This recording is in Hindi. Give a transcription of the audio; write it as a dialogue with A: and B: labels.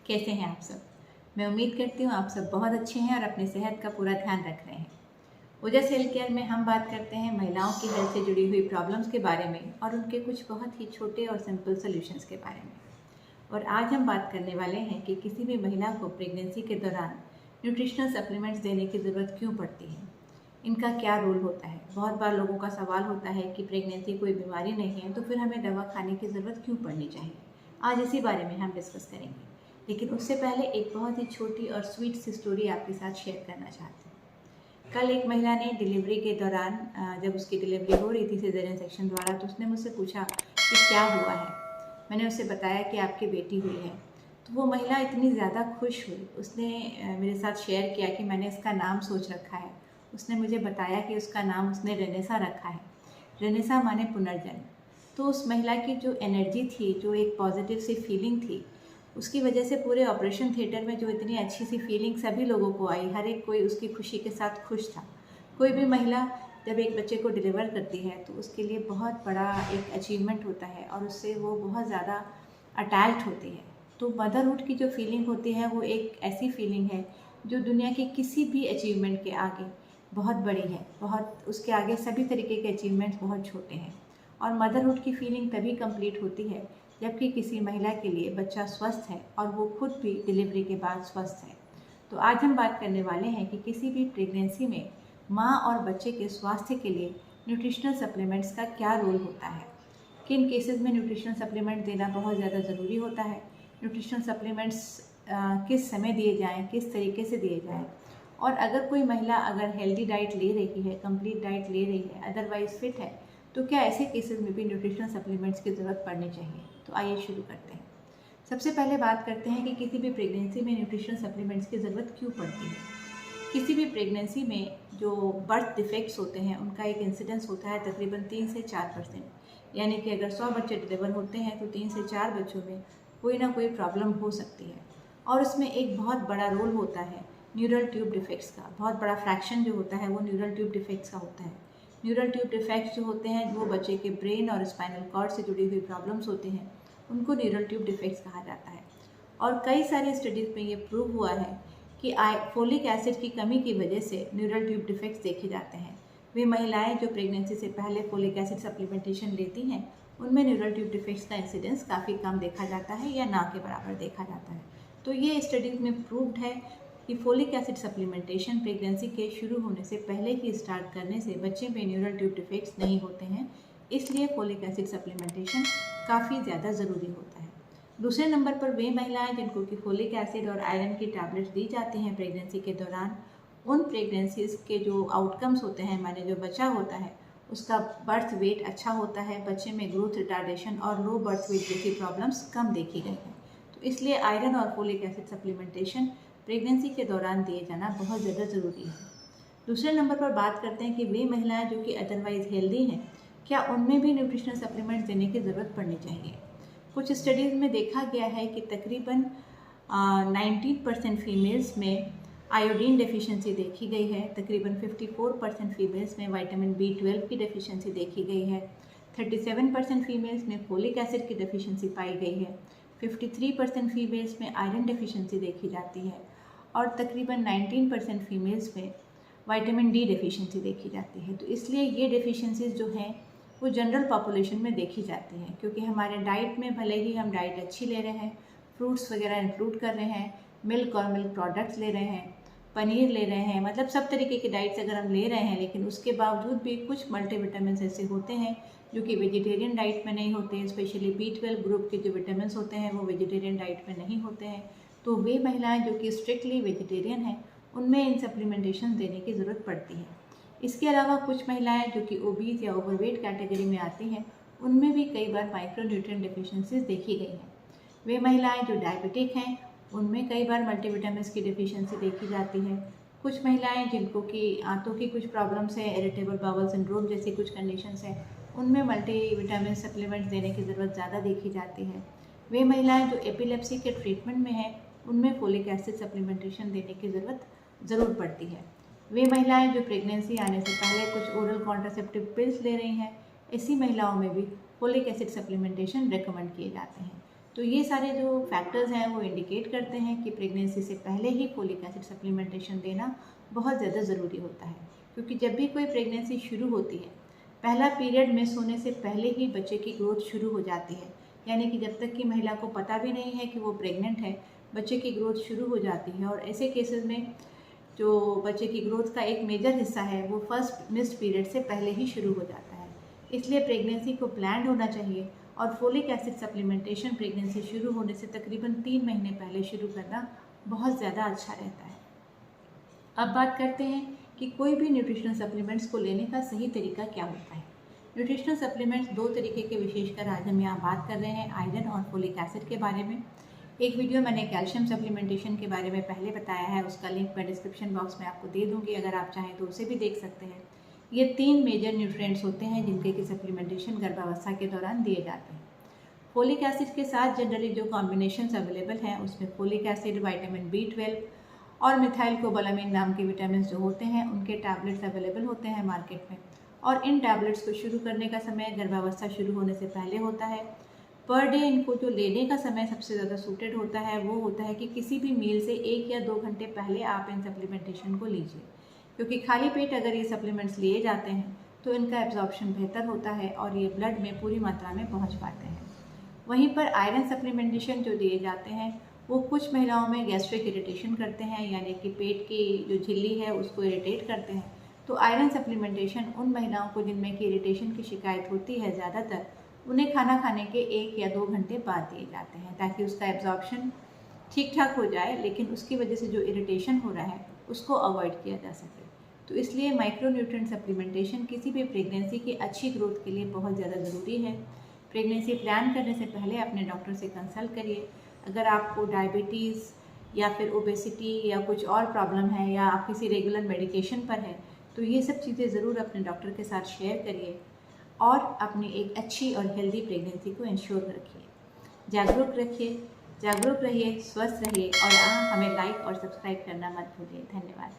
A: कैसे हैं आप सब। मैं उम्मीद करती हूँ आप सब बहुत अच्छे हैं और अपनी सेहत का पूरा ध्यान रख रहे हैं। ओजस हेल्थ केयर में हम बात करते हैं महिलाओं की हेल्थ से जुड़ी हुई प्रॉब्लम्स के बारे में और उनके कुछ बहुत ही छोटे और सिंपल सोल्यूशंस के बारे में। और आज हम बात करने वाले हैं कि किसी भी महिला को प्रेगनेंसी के दौरान न्यूट्रिशनल सप्लीमेंट्स देने की ज़रूरत क्यों पड़ती है, इनका क्या रोल होता है। बहुत बार लोगों का सवाल होता है कि प्रेगनेंसी कोई बीमारी नहीं है तो फिर हमें दवा खाने की ज़रूरत क्यों पड़नी चाहिए। आज इसी बारे में हम डिस्कस करेंगे, लेकिन उससे पहले एक बहुत ही छोटी और स्वीट सी स्टोरी आपके साथ शेयर करना चाहते हैं। कल एक महिला ने डिलीवरी के दौरान जब उसकी डिलीवरी हो रही थी सिजेरियन सेक्शन द्वारा, तो उसने मुझसे पूछा कि क्या हुआ है। मैंने उसे बताया कि आपकी बेटी हुई है। तो वो महिला इतनी ज़्यादा खुश हुई, उसने मेरे साथ शेयर किया कि मैंने इसका नाम सोच रखा है। उसने मुझे बताया कि उसका नाम उसने रेनेसा रखा है। रेनेसा माने पुनर्जन्म। तो उस महिला की जो एनर्जी थी, जो एक पॉजिटिव सी फीलिंग थी, उसकी वजह से पूरे ऑपरेशन थिएटर में जो इतनी अच्छी सी फीलिंग सभी लोगों को आई, हर एक कोई उसकी खुशी के साथ खुश था। कोई भी महिला जब एक बच्चे को डिलीवर करती है तो उसके लिए बहुत बड़ा एक अचीवमेंट होता है और उससे वो बहुत ज़्यादा अटैच्ड होती है। तो मदरहुड की जो फीलिंग होती है वो एक ऐसी फीलिंग है जो दुनिया के किसी भी अचीवमेंट के आगे बहुत बड़ी है। बहुत उसके आगे सभी तरीके के अचीवमेंट्स बहुत छोटे हैं। और मदरहुड की फीलिंग तभी कंप्लीट होती है जबकि किसी महिला के लिए बच्चा स्वस्थ है और वो खुद भी डिलीवरी के बाद स्वस्थ है। तो आज हम बात करने वाले हैं कि किसी भी प्रेगनेंसी में माँ और बच्चे के स्वास्थ्य के लिए न्यूट्रिशनल सप्लीमेंट्स का क्या रोल होता है, किन केसेस में न्यूट्रिशनल सप्लीमेंट देना बहुत ज़्यादा ज़रूरी होता है, न्यूट्रिशनल सप्लीमेंट्स किस समय दिए जाएँ, किस तरीके से दिए जाएँ, और अगर कोई महिला अगर हेल्दी डाइट ले रही है, कंप्लीट डाइट ले रही है, अदरवाइज फिट है, तो क्या ऐसे केसेस में भी न्यूट्रिशनल सप्लीमेंट्स की ज़रूरत पड़नी चाहिए। तो आइए शुरू करते हैं। सबसे पहले बात करते हैं कि किसी भी प्रेगनेंसी में न्यूट्रिशनल सप्लीमेंट्स की ज़रूरत क्यों पड़ती है। किसी भी प्रेगनेंसी में जो बर्थ डिफेक्ट्स होते हैं उनका एक इंसिडेंस होता है तकरीबन 3 से 4%। यानी कि अगर 100 बच्चे डिलीवर होते हैं तो 3 से 4 बच्चों में कोई ना कोई प्रॉब्लम हो सकती है। और उसमें एक बहुत बड़ा रोल होता है न्यूरल ट्यूब डिफेक्ट्स का। बहुत बड़ा फ्रैक्शन जो होता है वो न्यूरल ट्यूब डिफेक्ट्स का होता है। न्यूरल ट्यूब डिफेक्ट्स जो होते हैं वो बच्चे के ब्रेन और स्पाइनल कॉर्ड से जुड़ी हुई प्रॉब्लम्स होती हैं, उनको न्यूरल ट्यूब डिफेक्ट्स कहा जाता है। और कई सारे स्टडीज़ में ये प्रूव हुआ है कि फोलिक एसिड की कमी की वजह से न्यूरल ट्यूब डिफेक्ट्स देखे जाते हैं। वे महिलाएं जो प्रेगनेंसी से पहले फोलिक एसिड सप्लीमेंटेशन लेती हैं उनमें न्यूरल ट्यूब डिफेक्ट्स का इंसिडेंस काफ़ी कम देखा जाता है या ना के बराबर देखा जाता है। तो ये स्टडीज़ में प्रूव्ड है कि फोलिक एसिड सप्लीमेंटेशन प्रेगनेंसी के शुरू होने से पहले ही स्टार्ट करने से बच्चे में न्यूरल ट्यूब डिफेक्ट्स नहीं होते हैं। इसलिए फोलिक एसिड सप्लीमेंटेशन काफ़ी ज़्यादा ज़रूरी होता है। दूसरे नंबर पर वे महिलाएं जिनको कि फोलिक एसिड और आयरन की टैबलेट्स दी जाती हैं प्रेगनेंसी के दौरान, उन प्रेगनेंसीज के जो आउटकम्स होते हैं, माने जो बच्चा होता है उसका बर्थ वेट अच्छा होता है, बच्चे में ग्रोथ रिटार्डेशन और लो बर्थ वेट जैसी प्रॉब्लम्स कम देखी गई हैं। तो इसलिए आयरन और फोलिक एसिड सप्लीमेंटेशन प्रेगनेंसी के दौरान दिए जाना बहुत ज़्यादा ज़रूरी है। दूसरे नंबर पर बात करते हैं कि वे महिलाएं जो कि अदरवाइज़ हेल्दी हैं, क्या उनमें भी न्यूट्रिशनल सप्लीमेंट्स देने की ज़रूरत पड़नी चाहिए। कुछ स्टडीज़ में देखा गया है कि तकरीबन 19% फीमेल्स में आयोडीन डेफिशिएंसी देखी गई है, तकरीबन 54% फीमेल्स में विटामिन B12 की डेफिशिएंसी देखी गई है, 37% फीमेल्स में फोलिक एसिड की डेफिशिएंसी पाई गई है, 53% फीमेल्स में आयरन डेफिशिएंसी देखी जाती है और तकरीबन 19% फीमेल्स में विटामिन D डेफिशिएंसी देखी जाती है। तो इसलिए ये डेफिशिएंसीज जो हैं वो जनरल पॉपुलेशन में देखी जाती हैं, क्योंकि हमारे डाइट में भले ही हम डाइट अच्छी ले रहे हैं, फ्रूट्स वगैरह इंक्लूड कर रहे हैं, मिल्क और मिल्क प्रोडक्ट्स ले रहे हैं, पनीर ले रहे हैं, मतलब सब तरीके की डाइट्स अगर हम ले रहे हैं, लेकिन उसके बावजूद भी कुछ मल्टीविटामिन ऐसे होते हैं जो कि वेजिटेरियन डाइट में नहीं होते। स्पेशली B12 ग्रुप के जो विटामिन होते हैं वो वेजिटेरियन डाइट में नहीं होते हैं। तो वे महिलाएं जो कि स्ट्रिक्टली वेजिटेरियन हैं उनमें इन सप्लीमेंटेशन देने की ज़रूरत पड़ती है। इसके अलावा कुछ महिलाएं जो कि ओबीज या ओवरवेट कैटेगरी में आती हैं उनमें भी कई बार माइक्रोन्यूट्रिएंट डेफिशिएंसीज देखी गई हैं। वे महिलाएं जो डायबिटिक हैं उनमें कई बार मल्टीविटामिन की डेफिशिएंसी देखी जाती है। कुछ महिलाएं जिनको कि आंतों की कुछ प्रॉब्लम्स है, इरिटेबल बाउल सिंड्रोम जैसी कुछ कंडीशंस हैं, उनमें मल्टीविटामिन सप्लीमेंट्स देने की ज़रूरत ज़्यादा देखी जाती है। वे महिलाएं जो एपिलेप्सी के ट्रीटमेंट में हैं उनमें फोलिक एसिड सप्लीमेंटेशन देने की ज़रूर पड़ती है। वे महिलाएं जो प्रेगनेंसी आने से पहले कुछ ओरल कॉन्ट्रासेप्टिव पिल्स ले रही हैं, ऐसी महिलाओं में भी फोलिक एसिड सप्लीमेंटेशन रेकमेंड किए जाते हैं। तो ये सारे जो फैक्टर्स हैं वो इंडिकेट करते हैं कि प्रेगनेंसी से पहले ही फोलिक एसिड सप्लीमेंटेशन देना बहुत ज़्यादा ज़रूरी होता है, क्योंकि जब भी कोई प्रेगनेंसी शुरू होती है, पहला पीरियड मिस होने से पहले ही बच्चे की ग्रोथ शुरू हो जाती है। यानी कि जब तक कि महिला को पता भी नहीं है कि वो प्रेग्नेंट है, बच्चे की ग्रोथ शुरू हो जाती है। और ऐसे केसेस में जो बच्चे की ग्रोथ का एक मेजर हिस्सा है वो फर्स्ट मिस्ड पीरियड से पहले ही शुरू हो जाता है। इसलिए प्रेगनेंसी को प्लान्ड होना चाहिए और फोलिक एसिड सप्लीमेंटेशन प्रेगनेंसी शुरू होने से तकरीबन 3 महीने पहले शुरू करना बहुत ज़्यादा अच्छा रहता है। अब बात करते हैं कि कोई भी न्यूट्रिशनल सप्लीमेंट्स को लेने का सही तरीका क्या होता है। न्यूट्रिशनल सप्लीमेंट्स 2 तरीके के विशेषकर आज हम यहाँ बात कर रहे हैं, आयरन और फोलिक एसिड के बारे में। एक वीडियो मैंने कैल्शियम सप्लीमेंटेशन के बारे में पहले बताया है, उसका लिंक मैं डिस्क्रिप्शन बॉक्स में आपको दे दूँगी, अगर आप चाहें तो उसे भी देख सकते हैं। ये 3 मेजर न्यूट्रिएंट्स होते हैं जिनके की सप्लीमेंटेशन गर्भावस्था के दौरान दिए जाते हैं। फोलिक एसिड के साथ जनरली जो कॉम्बिनेशंस अवेलेबल हैं उसमें फोलिक एसिड, विटामिन B12 और मिथाइल कोबालामिन नाम के विटामिन जो होते हैं उनके टैबलेट्स अवेलेबल होते हैं मार्केट में। और इन टैबलेट्स को शुरू करने का समय गर्भावस्था शुरू होने से पहले होता है। पर डे इनको जो लेने का समय सबसे ज़्यादा सूटेड होता है वो होता है कि किसी भी मील से 1 या 2 घंटे पहले आप इन सप्लीमेंटेशन को लीजिए, क्योंकि खाली पेट अगर ये सप्लीमेंट्स लिए जाते हैं तो इनका एब्जॉर्प्शन बेहतर होता है और ये ब्लड में पूरी मात्रा में पहुँच पाते हैं। वहीं पर आयरन सप्लीमेंटेशन जो दिए जाते हैं वो कुछ महिलाओं में गैस्ट्रिक इरिटेशन करते हैं, यानी कि पेट की जो झिल्ली है उसको इरिटेट करते हैं। तो आयरन सप्लीमेंटेशन उन महिलाओं को जिनमें कि इरिटेशन की शिकायत होती है ज़्यादातर, उन्हें खाना खाने के 1 या 2 घंटे बाद दिए जाते हैं ताकि उसका एब्जॉर्प्शन ठीक ठाक हो जाए, लेकिन उसकी वजह से जो इरिटेशन हो रहा है उसको अवॉइड किया जा सके। तो इसलिए माइक्रोन्यूट्रिएंट सप्लीमेंटेशन किसी भी प्रेगनेंसी की अच्छी ग्रोथ के लिए बहुत ज़्यादा ज़रूरी है। प्रेगनेंसी प्लान करने से पहले अपने डॉक्टर से कंसल्ट करिए। अगर आपको डायबिटीज़ या फिर ओबेसिटी या कुछ और प्रॉब्लम है या आप किसी रेगुलर मेडिकेशन पर हैं, तो ये सब चीज़ें ज़रूर अपने डॉक्टर के साथ शेयर करिए और अपनी एक अच्छी और हेल्दी प्रेगनेंसी को इंश्योर रखिए। जागरूक रहिए, स्वस्थ रहिए और हमें लाइक और सब्सक्राइब करना मत भूलिए। धन्यवाद।